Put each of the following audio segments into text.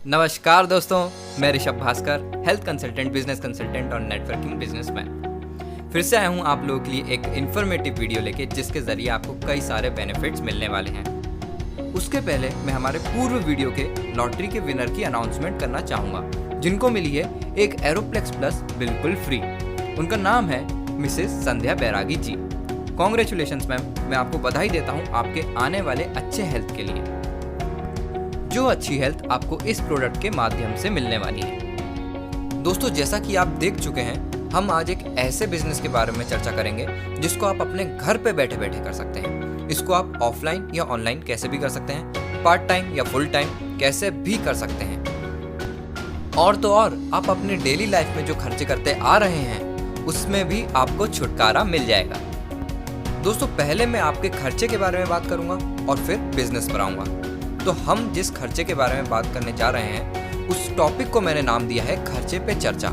नमस्कार दोस्तों, मैं Rishabh Bhaskar, health consultant, business consultant और नेटवर्किंग बिजनेसमैन। फिर से आया हूँ आप लोगों के लिए एक इन्फॉर्मेटिव वीडियो लेके, जिसके जरिए आपको कई सारे बेनिफिट्स मिलने वाले हैं। उसके पहले मैं हमारे पूर्व वीडियो के लॉटरी के विनर की अनाउंसमेंट करना चाहूँगा, जिनको मिली है एक एरोप्लेक्स प्लस बिल्कुल फ्री। उनका नाम है मिसेस संध्या बैरागी जी। कॉन्ग्रेचुलेशंस मैम, मैं आपको बधाई देता हूँ आपके आने वाले अच्छे हेल्थ के लिए। जो अच्छी हेल्थ आपको इस प्रोडक्ट के माध्यम से मिलने वाली है। दोस्तों, जैसा कि आप देख चुके हैं, हम आज एक ऐसे बिजनेस के बारे में चर्चा करेंगे जिसको आप अपने घर पे बैठे बैठे कर सकते हैं। इसको आप ऑफलाइन या ऑनलाइन कैसे भी कर सकते हैं, पार्ट टाइम या फुल टाइम कैसे भी कर सकते हैं। और तो और, आप अपनी डेली लाइफ में जो खर्चे करते आ रहे हैं उसमें भी आपको छुटकारा मिल जाएगा। दोस्तों, पहले मैं आपके खर्चे के बारे में बात करूंगा और फिर बिजनेस पर आऊंगा। तो हम जिस खर्चे के बारे में बात करने जा रहे हैं, उस टॉपिक को मैंने नाम दिया है खर्चे पे चर्चा।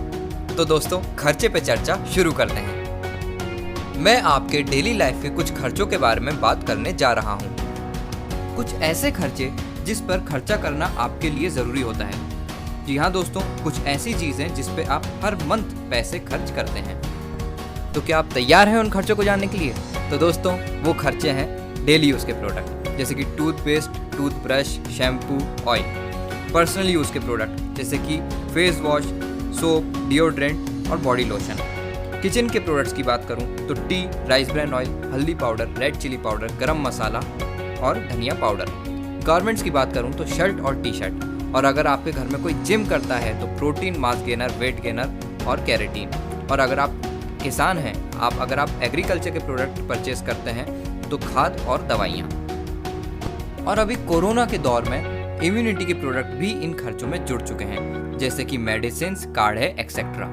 तो दोस्तों, खर्चे पे चर्चा शुरू करते हैं। मैं आपके डेली लाइफ के कुछ खर्चों के बारे में बात करने जा रहा हूँ। कुछ ऐसे खर्चे जिस पर खर्चा करना आपके लिए जरूरी होता है। जी हाँ दोस्तों, कुछ ऐसी चीजें जिस पे आप हर मंथ पैसे खर्च करते हैं। तो क्या आप तैयार हैं उन खर्चों को जानने के लिए? तो दोस्तों, वो खर्चे हैं डेली यूज के प्रोडक्ट, जैसे कि toothpaste, toothbrush, shampoo, oil. Personal use के प्रोडक्ट जैसे कि फेस वॉश, सोप, डिओड्रेंट और बॉडी लोशन। किचन के प्रोडक्ट्स की बात करूं तो टी, राइस ब्रान ऑयल, हल्दी पाउडर, रेड चिली पाउडर, गरम मसाला और धनिया पाउडर। गारमेंट्स की बात करूं तो शर्ट और टी शर्ट। और अगर आपके घर में कोई जिम करता है तो protein, mass gainer, weight gainer और कैरेटीन। और अगर आप किसान हैं, अगर आप एग्रीकल्चर के प्रोडक्ट परचेज करते हैं तो खाद और दवाइयाँ। और अभी कोरोना के दौर में इम्यूनिटी के प्रोडक्ट भी इन खर्चों में जुड़ चुके हैं, जैसे कि मेडिसिन, काढ़े, एक्सेट्रा।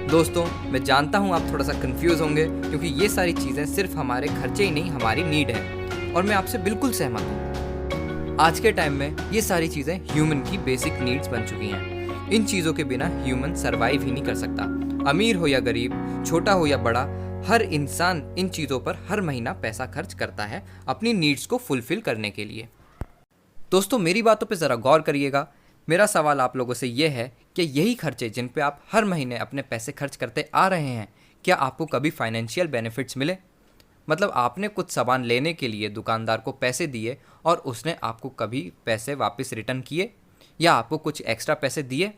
दोस्तों, मैं जानता हूँ आप थोड़ा सा कंफ्यूज होंगे, क्योंकि ये सारी चीज़ें सिर्फ हमारे खर्चे ही नहीं, हमारी नीड है। और मैं आपसे बिल्कुल सहमत हूँ। आज के टाइम में ये सारी चीज़ें ह्यूमन की बेसिक नीड्स बन चुकी हैं। इन चीज़ों के बिना ह्यूमन सर्वाइव ही नहीं कर सकता। अमीर हो या गरीब, छोटा हो या बड़ा, हर इंसान इन चीज़ों पर हर महीना पैसा खर्च करता है अपनी नीड्स को फुलफिल करने के लिए। दोस्तों, मेरी बातों पे ज़रा गौर करिएगा। मेरा सवाल आप लोगों से ये है कि यही खर्चे जिन पे आप हर महीने अपने पैसे खर्च करते आ रहे हैं, क्या आपको कभी फाइनेंशियल बेनिफिट्स मिले? मतलब आपने कुछ सामान लेने के लिए दुकानदार को पैसे दिए और उसने आपको कभी पैसे वापस रिटर्न किए, या आपको कुछ एक्स्ट्रा पैसे दिए?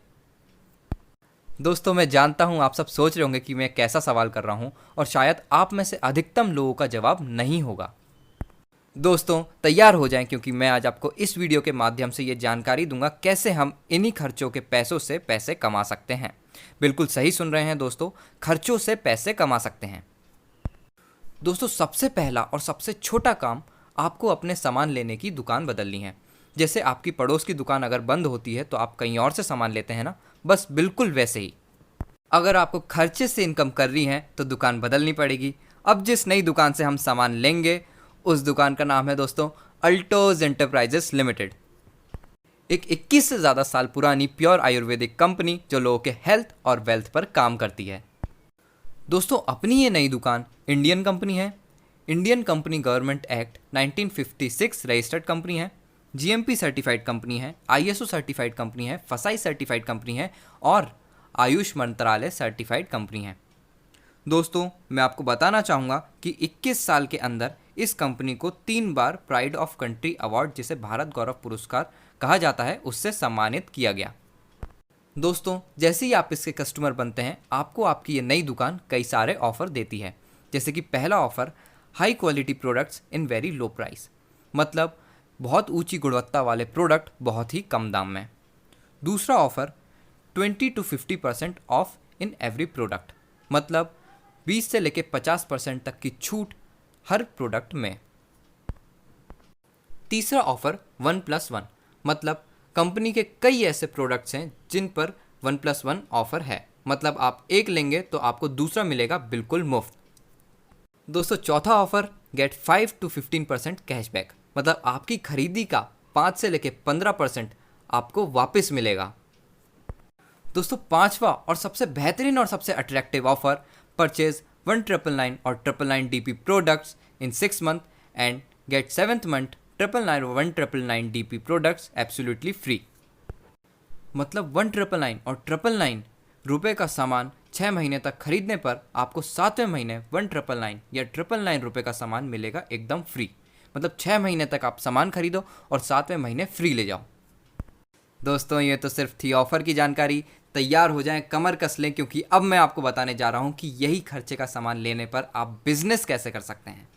दोस्तों, मैं जानता हूं आप सब सोच रहे होंगे कि मैं कैसा सवाल कर रहा हूं, और शायद आप में से अधिकतम लोगों का जवाब नहीं होगा। दोस्तों, तैयार हो जाएं, क्योंकि मैं आज आपको इस वीडियो के माध्यम से ये जानकारी दूंगा कैसे हम इन्हीं खर्चों के पैसों से पैसे कमा सकते हैं। बिल्कुल सही सुन रहे हैं दोस्तों, खर्चों से पैसे कमा सकते हैं। दोस्तों, सबसे पहला और सबसे छोटा काम, आपको अपने सामान लेने की दुकान बदलनी है। जैसे आपकी पड़ोस की दुकान अगर बंद होती है तो आप कहीं और से सामान लेते हैं ना, बस बिल्कुल वैसे ही अगर आपको खर्चे से इनकम कर रही है तो दुकान बदलनी पड़ेगी। अब जिस नई दुकान से हम सामान लेंगे, उस दुकान का नाम है दोस्तों अल्टोज एंटरप्राइजेस लिमिटेड। एक 21 से ज़्यादा साल पुरानी प्योर आयुर्वेदिक कंपनी जो लोगों के हेल्थ और वेल्थ पर काम करती है। दोस्तों, अपनी ये नई दुकान इंडियन कंपनी है। Indian company government act 1956 registered company है। जीएमपी सर्टिफाइड कंपनी है, आईएसओ सर्टिफाइड कंपनी है, फसाई सर्टिफाइड कंपनी है और आयुष मंत्रालय सर्टिफाइड कंपनी है। दोस्तों, मैं आपको बताना चाहूँगा कि 21 साल के अंदर इस कंपनी को 3 बार प्राइड ऑफ कंट्री अवार्ड, जिसे भारत गौरव पुरस्कार कहा जाता है, उससे सम्मानित किया गया। दोस्तों, जैसे ही आप इसके कस्टमर बनते हैं, आपको आपकी ये नई दुकान कई सारे ऑफर देती है। जैसे कि पहला offer, high quality products in very low price, मतलब बहुत ऊंची गुणवत्ता वाले प्रोडक्ट बहुत ही कम दाम में। दूसरा offer, 20 to 50% of in every product, मतलब 20 से लेकर 50% तक की छूट हर प्रोडक्ट में। तीसरा ऑफर, 1+1, मतलब कंपनी के कई ऐसे प्रोडक्ट्स हैं जिन पर 1+1 ऑफर है, मतलब आप एक लेंगे तो आपको दूसरा मिलेगा बिल्कुल मुफ्त। दोस्तों, चौथा ऑफर, गेट 5 to 15% कैशबैक, मतलब आपकी खरीदी का 5 से लेकर 15% आपको वापस मिलेगा। दोस्तों, पांचवा और सबसे बेहतरीन और सबसे अट्रैक्टिव ऑफर, परचेज 1,999 और 999 DP प्रोडक्ट्स इन 6 months and get 7th month 999 1,999 DP products absolutely free. मतलब 1999 और 999 रुपये का सामान 6 महीने तक खरीदने पर आपको 7वें महीने 1999 या 999 रुपये का सामान मिलेगा एकदम फ्री। मतलब 6 महीने तक आप सामान खरीदो और 7वें महीने फ्री ले जाओ। दोस्तों ये तो सिर्फ थी ऑफ़र की जानकारी। तैयार हो जाएं, कमर कस लें, क्योंकि अब मैं आपको बताने जा रहा हूं कि यही खर्चे का सामान लेने पर आप बिजनेस कैसे कर सकते हैं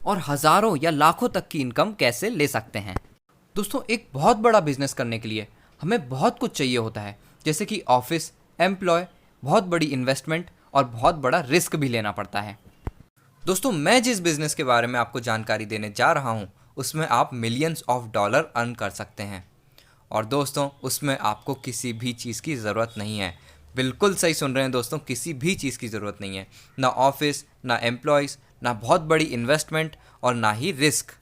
और हज़ारों या लाखों तक की इनकम कैसे ले सकते हैं। दोस्तों एक बहुत बड़ा बिजनेस करने के लिए हमें बहुत कुछ चाहिए होता है, जैसे कि ऑफिस, एम्प्लॉय, बहुत बड़ी इन्वेस्टमेंट और बहुत बड़ा रिस्क भी लेना पड़ता है। दोस्तों मैं जिस बिज़नेस के बारे में आपको जानकारी देने जा रहा हूँ उसमें आप मिलियंस ऑफ डॉलर अर्न कर सकते हैं। और दोस्तों उसमें आपको किसी भी चीज़ की ज़रूरत नहीं है। बिल्कुल सही सुन रहे हैं दोस्तों, किसी भी चीज़ की ज़रूरत नहीं है। ना ऑफिस, ना एम्प्लॉयज़, ना बहुत बड़ी इन्वेस्टमेंट और ना ही रिस्क।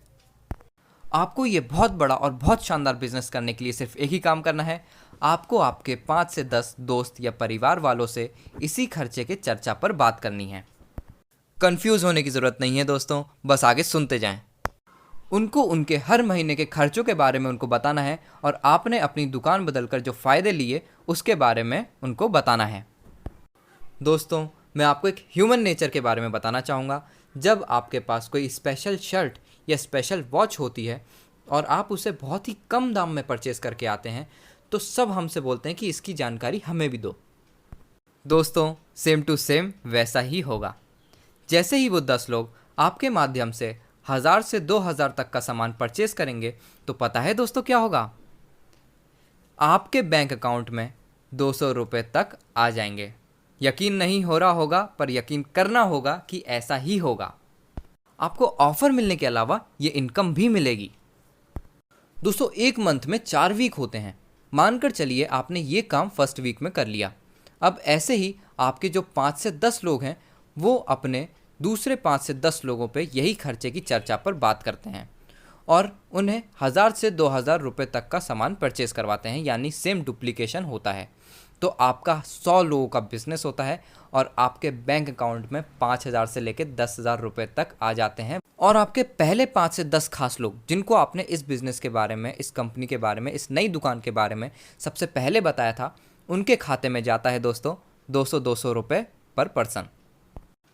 आपको ये बहुत बड़ा और बहुत शानदार बिजनेस करने के लिए सिर्फ एक ही काम करना है। आपको आपके 5 से 10 दोस्त या परिवार वालों से इसी खर्चे के चर्चा पर बात करनी है। कंफ्यूज होने की ज़रूरत नहीं है दोस्तों, बस आगे सुनते जाएं। उनको उनके हर महीने के खर्चों के बारे में उनको बताना है और आपने अपनी दुकान बदलकर जो फ़ायदे लिए उसके बारे में उनको बताना है। दोस्तों मैं आपको एक ह्यूमन नेचर के बारे में बताना चाहूँगा। जब आपके पास कोई स्पेशल शर्ट या स्पेशल वॉच होती है और आप उसे बहुत ही कम दाम में परचेज़ करके आते हैं तो सब हमसे बोलते हैं कि इसकी जानकारी हमें भी दो। दोस्तों सेम टू सेम वैसा ही होगा। जैसे ही वो 10 लोग आपके माध्यम से 1000 से 2000 तक का सामान परचेज करेंगे तो पता है दोस्तों क्या होगा? आपके बैंक अकाउंट में 200 रुपये तक आ जाएंगे। यकीन नहीं हो रहा होगा पर यकीन करना होगा कि ऐसा ही होगा। आपको ऑफर मिलने के अलावा ये इनकम भी मिलेगी। दोस्तों एक मंथ में 4 वीक होते हैं। मानकर चलिए आपने ये काम फर्स्ट वीक में कर लिया। अब ऐसे ही आपके जो 5 से 10 लोग हैं वो अपने दूसरे 5 से 10 लोगों पे यही खर्चे की चर्चा पर बात करते हैं और उन्हें 1000 से 2000 रुपये तक का सामान परचेज़ करवाते हैं, यानी सेम डुप्लीकेशन होता है। तो आपका 100 लोगों का बिजनेस होता है और आपके बैंक अकाउंट में 5000 से लेकर 10,000 रुपये तक आ जाते हैं। और आपके पहले 5 से 10 खास लोग जिनको आपने इस बिज़नेस के बारे में, इस कंपनी के बारे में, इस नई दुकान के बारे में सबसे पहले बताया था, उनके खाते में जाता है दोस्तों 200 रुपये पर पर्सन।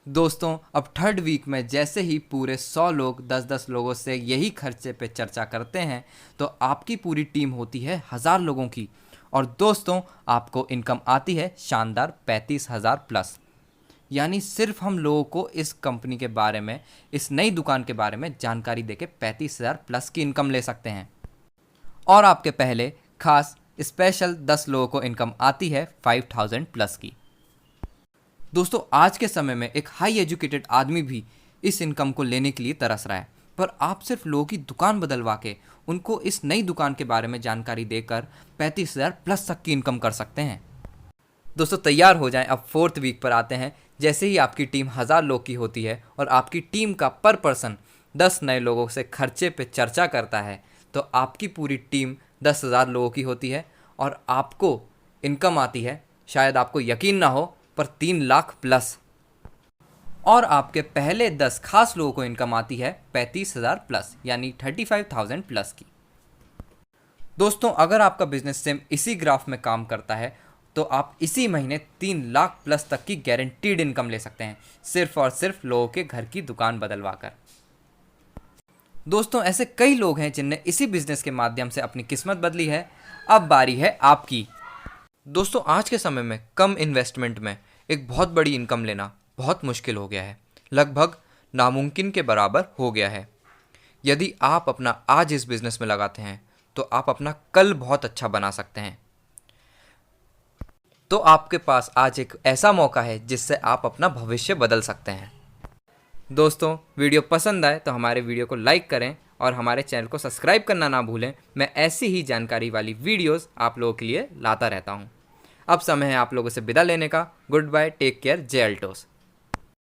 दोस्तों अब थर्ड वीक में जैसे ही पूरे 100 लोग 10-10 लोगों से यही खर्चे पे चर्चा करते हैं तो आपकी पूरी टीम होती है 1000 लोगों की और दोस्तों आपको इनकम आती है शानदार 35,000 प्लस। यानी सिर्फ हम लोगों को इस कंपनी के बारे में, इस नई दुकान के बारे में जानकारी देके 35,000 प्लस की इनकम ले सकते हैं। और आपके पहले खास स्पेशल 10 लोगों को इनकम आती है 5,000 प्लस की। दोस्तों आज के समय में एक हाई एजुकेटेड आदमी भी इस इनकम को लेने के लिए तरस रहा है, पर आप सिर्फ लोगों की दुकान बदलवा के उनको इस नई दुकान के बारे में जानकारी देकर 35,000 प्लस तक की इनकम कर सकते हैं। दोस्तों तैयार हो जाएं, अब 4th वीक पर आते हैं। जैसे ही आपकी टीम 1000 लोग की होती है और आपकी टीम का पर पर्सन 10 नए लोगों से खर्चे पे चर्चा करता है तो आपकी पूरी टीम 10,000 लोगों की होती है और आपको इनकम आती है, शायद आपको यकीन ना हो, पर 3 लाख प्लस। और आपके पहले 10 खास लोगों को इनकम आती है 35,000 प्लस, यानी 35,000 प्लस की। दोस्तों अगर आपका बिजनेस सेम इसी ग्राफ में काम करता है तो आप इसी महीने 3 लाख प्लस तक की गारंटीड इनकम ले सकते हैं, सिर्फ और सिर्फ लोगों के घर की दुकान बदलवा कर। दोस्तों ऐसे कई लोग हैं जिनने इसी बिजनेस के माध्यम से अपनी किस्मत बदली है। अब बारी है आपकी। दोस्तों आज के समय में कम इन्वेस्टमेंट में एक बहुत बड़ी इनकम लेना बहुत मुश्किल हो गया है, लगभग नामुमकिन के बराबर हो गया है। यदि आप अपना आज इस बिज़नेस में लगाते हैं तो आप अपना कल बहुत अच्छा बना सकते हैं। तो आपके पास आज एक ऐसा मौका है जिससे आप अपना भविष्य बदल सकते हैं। दोस्तों वीडियो पसंद आए तो हमारे वीडियो को लाइक करें और हमारे चैनल को सब्सक्राइब करना ना भूलें। मैं ऐसी ही जानकारी वाली वीडियोस आप लोगों के लिए लाता रहता हूं। अब समय है आप लोगों से विदा लेने का। गुड बाय, टेक केयर, जय अल्टोस।